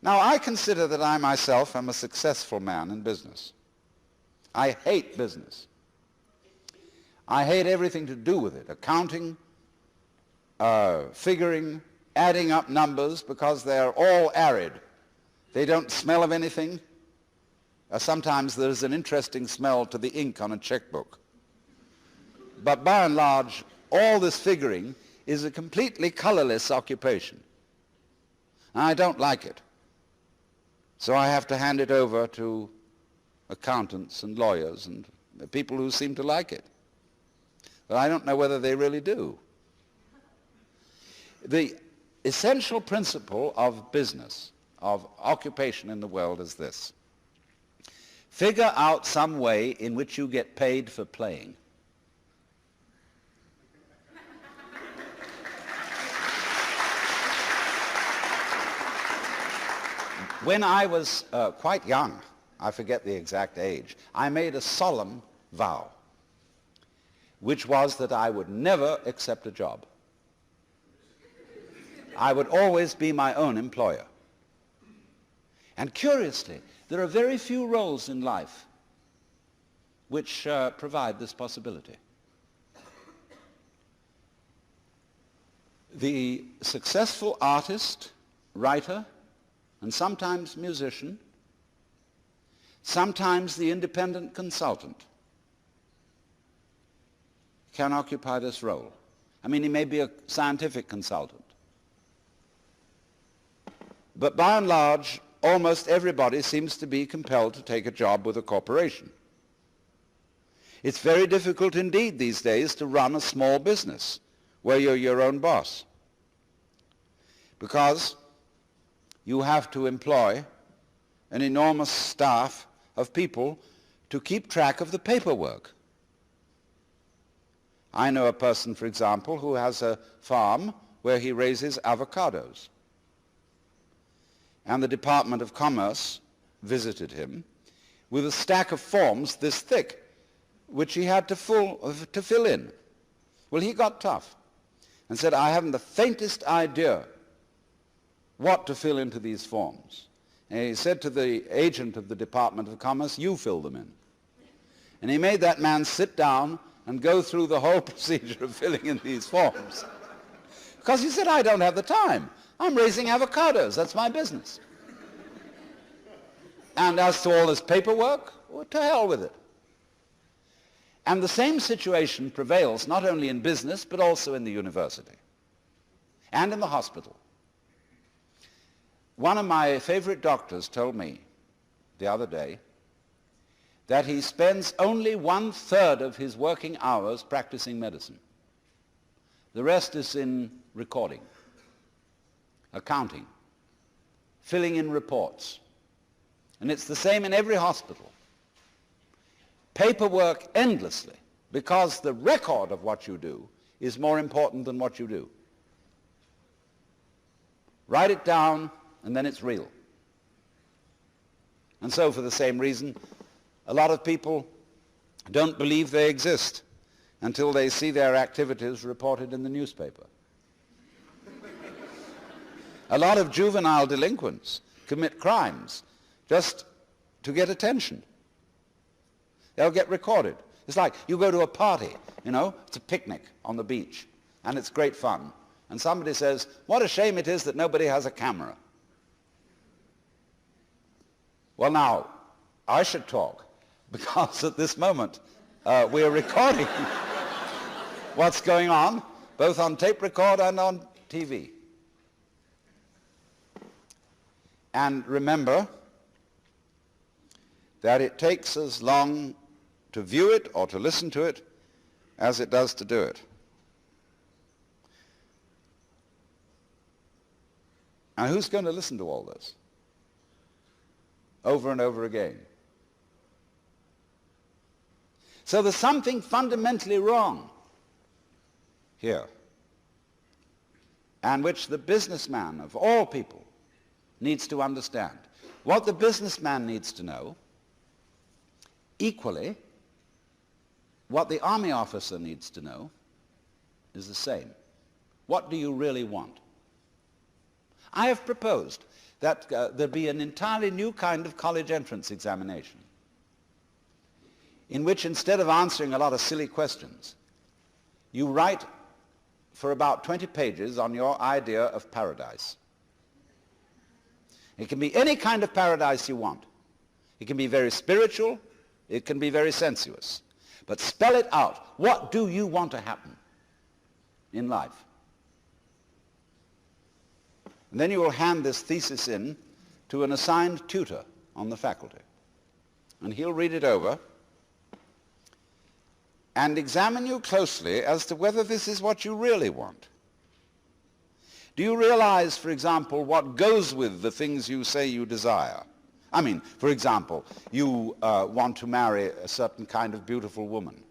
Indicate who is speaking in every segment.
Speaker 1: Now, I consider that I myself am a successful man in business. I hate business. I hate everything to do with it, accounting, figuring, adding up numbers, because they're all arid. They don't smell of anything. Sometimes there's an interesting smell to the ink on a checkbook. But by and large, all this figuring is a completely colorless occupation. And I don't like it. So I have to hand it over to accountants and lawyers and people who seem to like it. But I don't know whether they really do. The essential principle of business, of occupation in the world is this. Figure out some way in which you get paid for playing. When I was quite young, I forget the exact age, I made a solemn vow, which was that I would never accept a job. I would always be my own employer. And curiously, there are very few roles in life which provide this possibility. The successful artist, writer, and sometimes musician, sometimes the independent consultant, can occupy this role. I mean, he may be a scientific consultant. But by and large, almost everybody seems to be compelled to take a job with a corporation. It's very difficult indeed these days to run a small business where you're your own boss, because you have to employ an enormous staff of people to keep track of the paperwork. I know a person, for example, who has a farm where he raises avocados. And the Department of Commerce visited him with a stack of forms this thick, which he had to fill in. Well, he got tough and said, I haven't the faintest idea what to fill into these forms. And he said to the agent of the Department of Commerce, you fill them in. And he made that man sit down and go through the whole procedure of filling in these forms. Because he said, I don't have the time. I'm raising avocados. That's my business. And as to all this paperwork, well, to hell with it. And the same situation prevails not only in business, but also in the university and in the hospital. One of my favorite doctors told me the other day that he spends only 1/3 of his working hours practicing medicine. The rest is in recording, accounting, filling in reports. And it's the same in every hospital. Paperwork endlessly, because the record of what you do is more important than what you do. Write it down, and then it's real. And so for the same reason, a lot of people don't believe they exist until they see their activities reported in the newspaper. A lot of juvenile delinquents commit crimes just to get attention. They'll get recorded. It's like you go to a party, it's a picnic on the beach, and it's great fun. And somebody says, what a shame it is that nobody has a camera. Well, now, I should talk, because at this moment we are recording what's going on, both on tape record and on TV. And remember that it takes as long to view it or to listen to it as it does to do it. And who's going to listen to all this over and over again? So there's something fundamentally wrong here, and which the businessman of all people needs to understand. What the businessman needs to know, equally, what the army officer needs to know, is the same. What do you really want? I have proposed that there'd be an entirely new kind of college entrance examination in which instead of answering a lot of silly questions, you write for about 20 pages on your idea of paradise. It can be any kind of paradise you want. It can be very spiritual. It can be very sensuous. But spell it out. What do you want to happen in life? And then you will hand this thesis in to an assigned tutor on the faculty. And he'll read it over and examine you closely as to whether this is what you really want. Do you realize, for example, what goes with the things you say you desire? I mean, for example, you want to marry a certain kind of beautiful woman,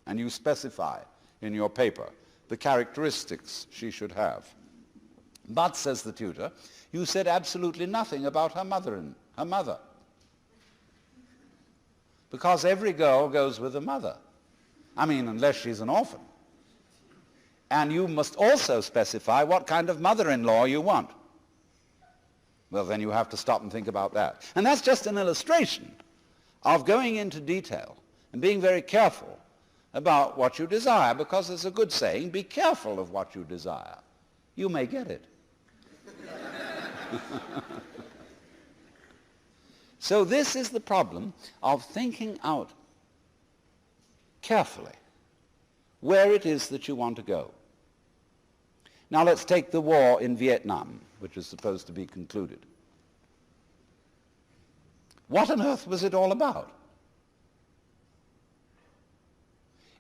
Speaker 1: and you specify in your paper the characteristics she should have. But, says the tutor, you said absolutely nothing about her mother. Because every girl goes with a mother. I mean, unless she's an orphan. And you must also specify what kind of mother-in-law you want. Well, then you have to stop and think about that. And that's just an illustration of going into detail and being very careful about what you desire, because there's a good saying, be careful of what you desire. You may get it. So this is the problem of thinking out carefully where it is that you want to go. Now let's take the war in Vietnam, which is supposed to be concluded. What on earth was it all about?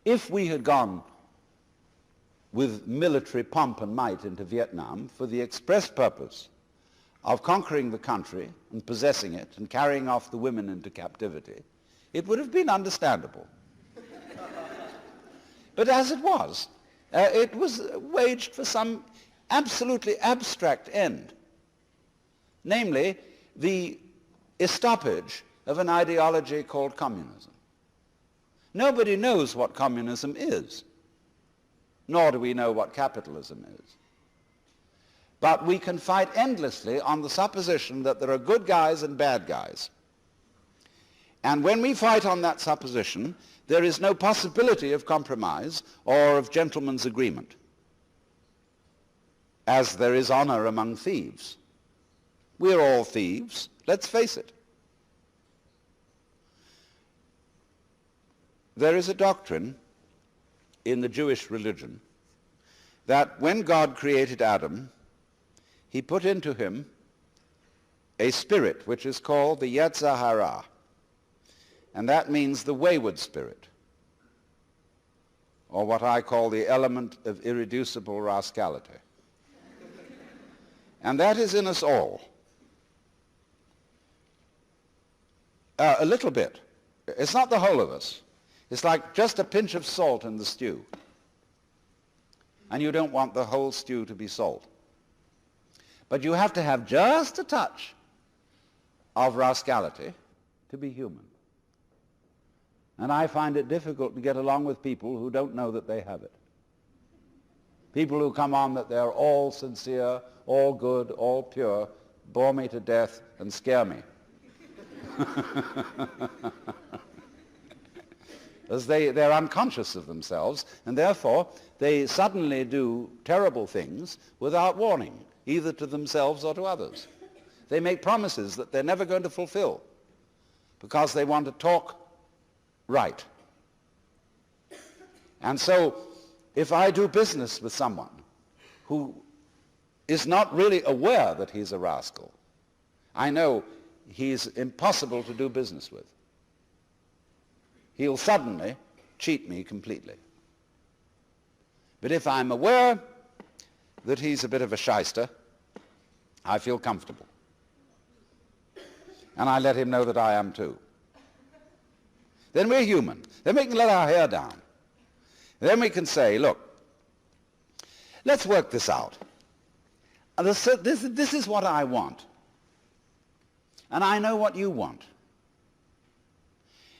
Speaker 1: If we had gone with military pomp and might into Vietnam for the express purpose of conquering the country and possessing it and carrying off the women into captivity, it would have been understandable. But as it was waged for some absolutely abstract end, namely the estoppage of an ideology called communism. Nobody knows what communism is, nor do we know what capitalism is. But we can fight endlessly on the supposition that there are good guys and bad guys. And when we fight on that supposition, there is no possibility of compromise or of gentleman's agreement, as there is honor among thieves. We're all thieves, let's face it. There is a doctrine in the Jewish religion that when God created Adam, he put into him a spirit which is called the Yetzer Hara, and that means the wayward spirit, or what I call the element of irreducible rascality. And that is in us all. A little bit. It's not the whole of us. It's like just a pinch of salt in the stew. And you don't want the whole stew to be salt. But you have to have just a touch of rascality to be human. And I find it difficult to get along with people who don't know that they have it. People who come on that they're all sincere, all good, all pure, bore me to death and scare me. As they're unconscious of themselves, and therefore they suddenly do terrible things without warning, either to themselves or to others. They make promises that they're never going to fulfill because they want to talk right. And so if I do business with someone who is not really aware that he's a rascal, I know he's impossible to do business with. He'll suddenly cheat me completely. But if I'm aware that he's a bit of a shyster, I feel comfortable. And I let him know that I am too. Then we're human. Then we can let our hair down. Then we can say, look, let's work this out. This is what I want. And I know what you want.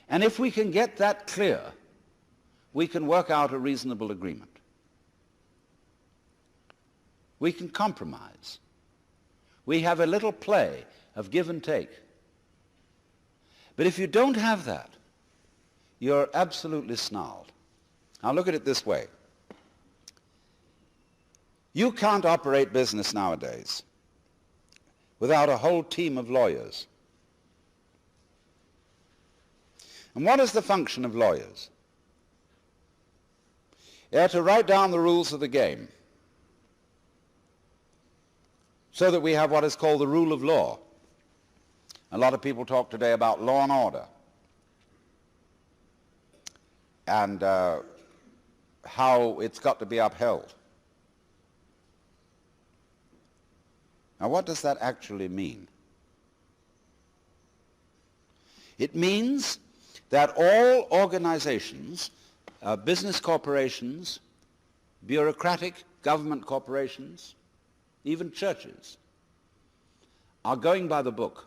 Speaker 1: And if we can get that clear, we can work out a reasonable agreement. We can compromise. We have a little play of give and take. But if you don't have that, you're absolutely snarled. Now look at it this way. You can't operate business nowadays without a whole team of lawyers. And what is the function of lawyers? They are to write down the rules of the game so that we have what is called the rule of law. A lot of people talk today about law and order and how it's got to be upheld. Now, what does that actually mean? It means that all organizations, business corporations, bureaucratic government corporations, even churches, are going by the book.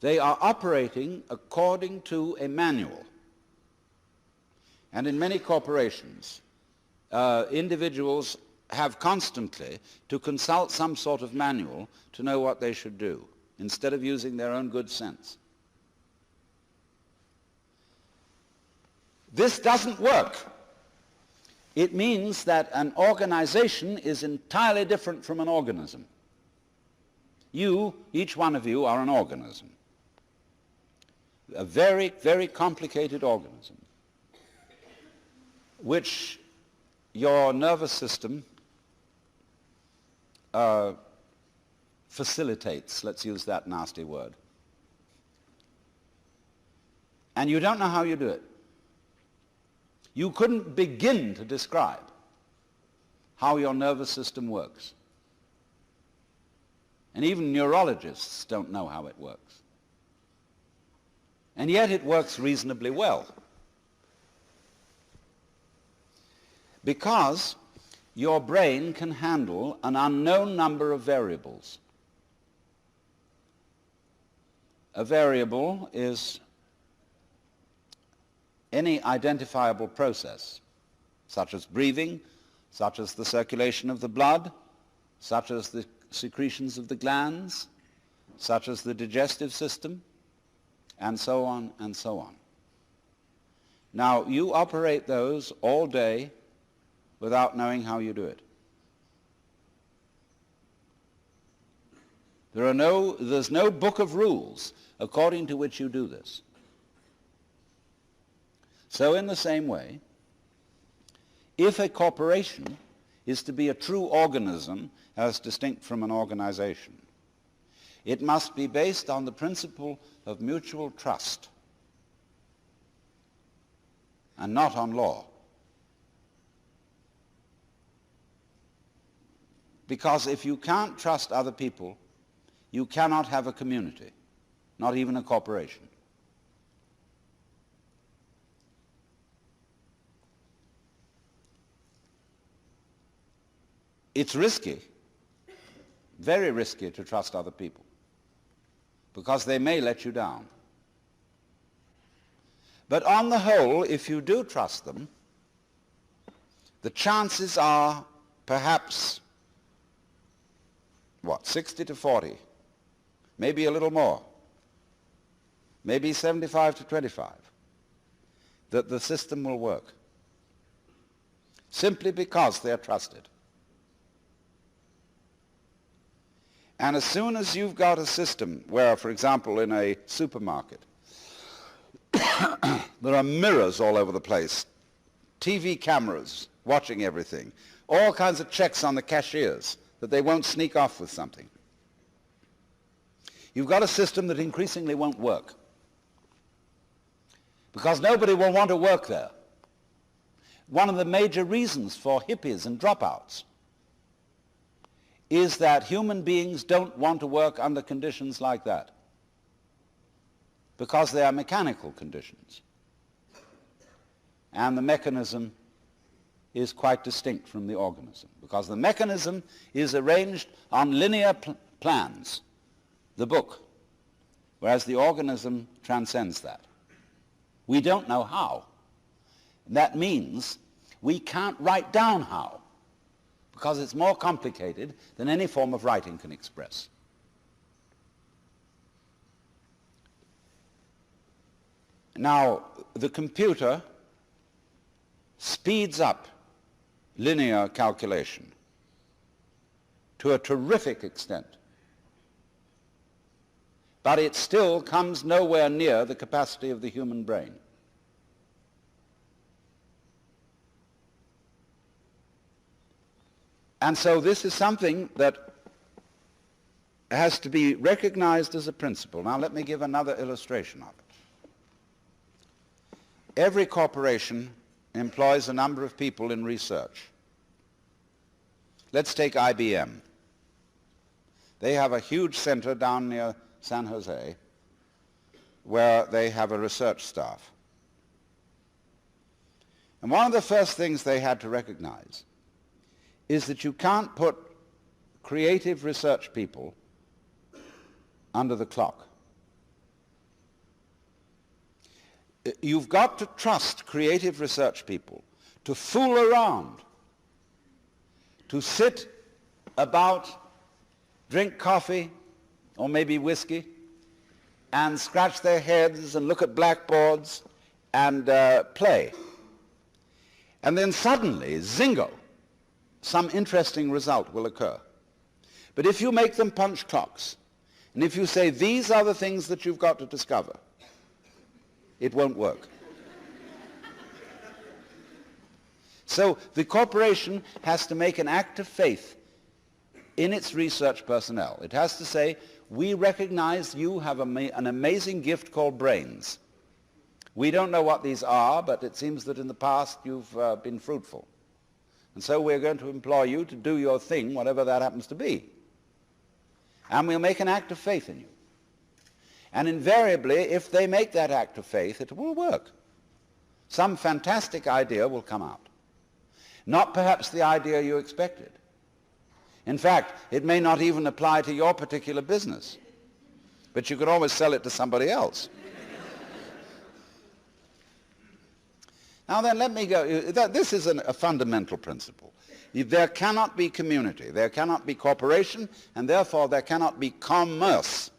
Speaker 1: They are operating according to a manual. And in many corporations, individuals have constantly to consult some sort of manual to know what they should do, instead of using their own good sense. This doesn't work. It means that an organization is entirely different from an organism. You, each one of you, are an organism. A very, very complicated organism, which your nervous system facilitates, let's use that nasty word. And you don't know how you do it. You couldn't begin to describe how your nervous system works. And even neurologists don't know how it works. And yet it works reasonably well. Because your brain can handle an unknown number of variables. A variable is any identifiable process, such as breathing, such as the circulation of the blood, such as the secretions of the glands, such as the digestive system, and so on and so on. Now, you operate those all day without knowing how you do it. There's no book of rules according to which you do this. So in the same way, if a corporation is to be a true organism as distinct from an organization, it must be based on the principle of mutual trust and not on law. Because if you can't trust other people, you cannot have a community, not even a corporation. It's risky, very risky to trust other people, because they may let you down. But on the whole, if you do trust them, the chances are perhaps, 60 to 40, maybe a little more, maybe 75 to 25, that the system will work, simply because they're trusted. And as soon as you've got a system where, for example, in a supermarket, there are mirrors all over the place, TV cameras watching everything, all kinds of checks on the cashiers that they won't sneak off with something. You've got a system that increasingly won't work because nobody will want to work there. One of the major reasons for hippies and dropouts is that human beings don't want to work under conditions like that because they are mechanical conditions. And the mechanism is quite distinct from the organism, because the mechanism is arranged on linear plans, the book, whereas the organism transcends that. We don't know how. That means we can't write down how, because it's more complicated than any form of writing can express. Now, the computer speeds up linear calculation to a terrific extent, but it still comes nowhere near the capacity of the human brain. And so this is something that has to be recognized as a principle. Now let me give another illustration of it. Every corporation employs a number of people in research. Let's take IBM. They have a huge center down near San Jose where they have a research staff. And one of the first things they had to recognize is that you can't put creative research people under the clock. You've got to trust creative research people to fool around, to sit about, drink coffee or maybe whiskey, and scratch their heads and look at blackboards and play. And then suddenly, zingo, some interesting result will occur. But if you make them punch clocks, and if you say, these are the things that you've got to discover, it won't work. So the corporation has to make an act of faith in its research personnel. It has to say, we recognize you have an amazing gift called brains. We don't know what these are, but it seems that in the past you've been fruitful. And so we're going to employ you to do your thing, whatever that happens to be. And we'll make an act of faith in you. And invariably, if they make that act of faith, it will work. Some fantastic idea will come out. Not perhaps the idea you expected. In fact, it may not even apply to your particular business. But you could always sell it to somebody else. Now then, let me go. This is a fundamental principle. There cannot be community, there cannot be cooperation, and therefore there cannot be commerce,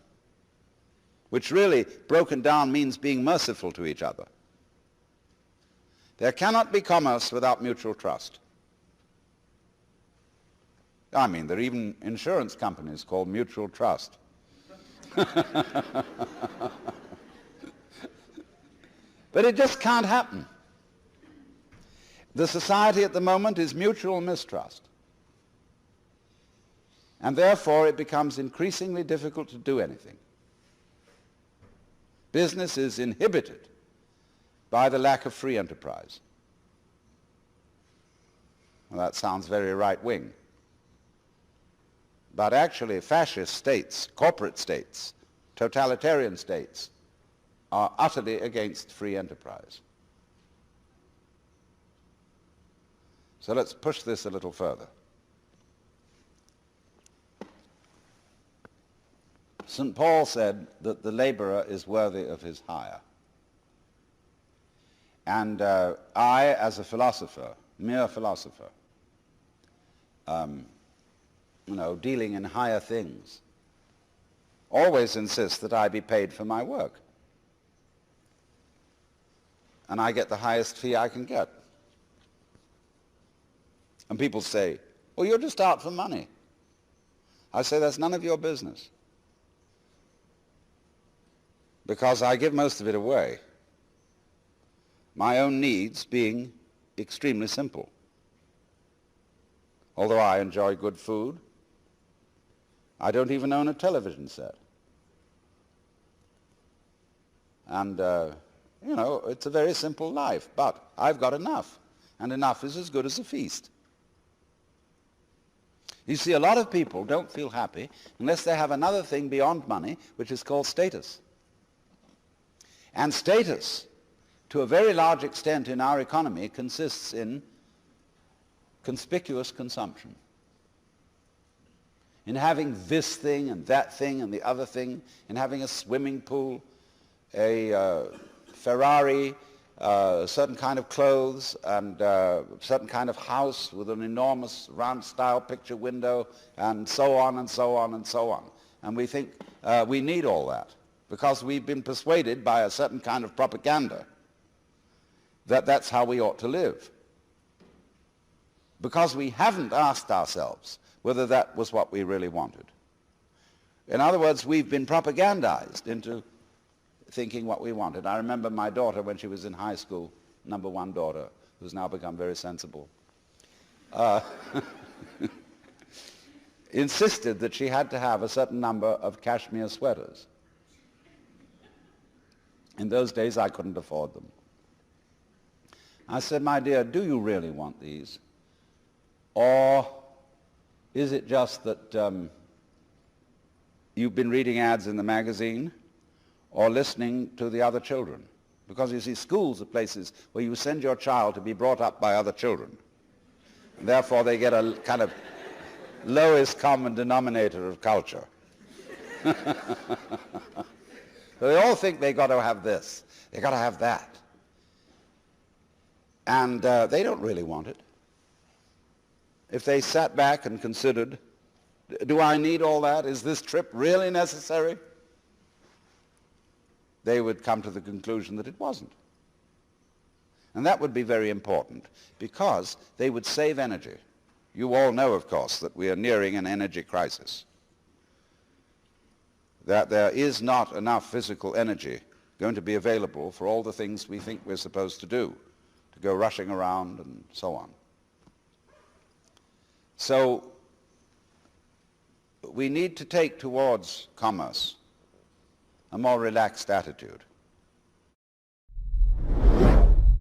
Speaker 1: which really, broken down, means being merciful to each other. There cannot be commerce without mutual trust. I mean, there are even insurance companies called mutual trust. But it just can't happen. The society at the moment is mutual mistrust. And therefore it becomes increasingly difficult to do anything. Business is inhibited by the lack of free enterprise. Well, that sounds very right-wing. But actually fascist states, corporate states, totalitarian states are utterly against free enterprise. So let's push this a little further. St. Paul said that the laborer is worthy of his hire. And I, as a philosopher, mere philosopher, dealing in higher things, always insist that I be paid for my work. And I get the highest fee I can get. And people say, well, you're just out for money. I say, that's none of your business. Because I give most of it away. My own needs being extremely simple. Although I enjoy good food, I don't even own a television set. And, it's a very simple life, but I've got enough. And enough is as good as a feast. You see, a lot of people don't feel happy unless they have another thing beyond money, which is called status. And status, to a very large extent in our economy, consists in conspicuous consumption. In having this thing and that thing and the other thing, in having a swimming pool, a Ferrari, a certain kind of clothes and a certain kind of house with an enormous round-style picture window and so on and so on and so on. And we think we need all that because we've been persuaded by a certain kind of propaganda that that's how we ought to live. Because we haven't asked ourselves whether that was what we really wanted. In other words, we've been propagandized into thinking what we wanted. I remember my daughter when she was in high school, number one daughter, who's now become very sensible, insisted that she had to have a certain number of cashmere sweaters. In those days, I couldn't afford them. I said, my dear, do you really want these? Or is it just that you've been reading ads in the magazine or listening to the other children? Because you see, schools are places where you send your child to be brought up by other children. And therefore, they get a kind of lowest common denominator of culture. So they all think they got to have this, they got to have that. And they don't really want it. If they sat back and considered, do I need all that? Is this trip really necessary? They would come to the conclusion that it wasn't. And that would be very important because they would save energy. You all know, of course, that we are nearing an energy crisis. That there is not enough physical energy going to be available for all the things we think we're supposed to do, to go rushing around and so on. So we need to take towards commerce a more relaxed attitude.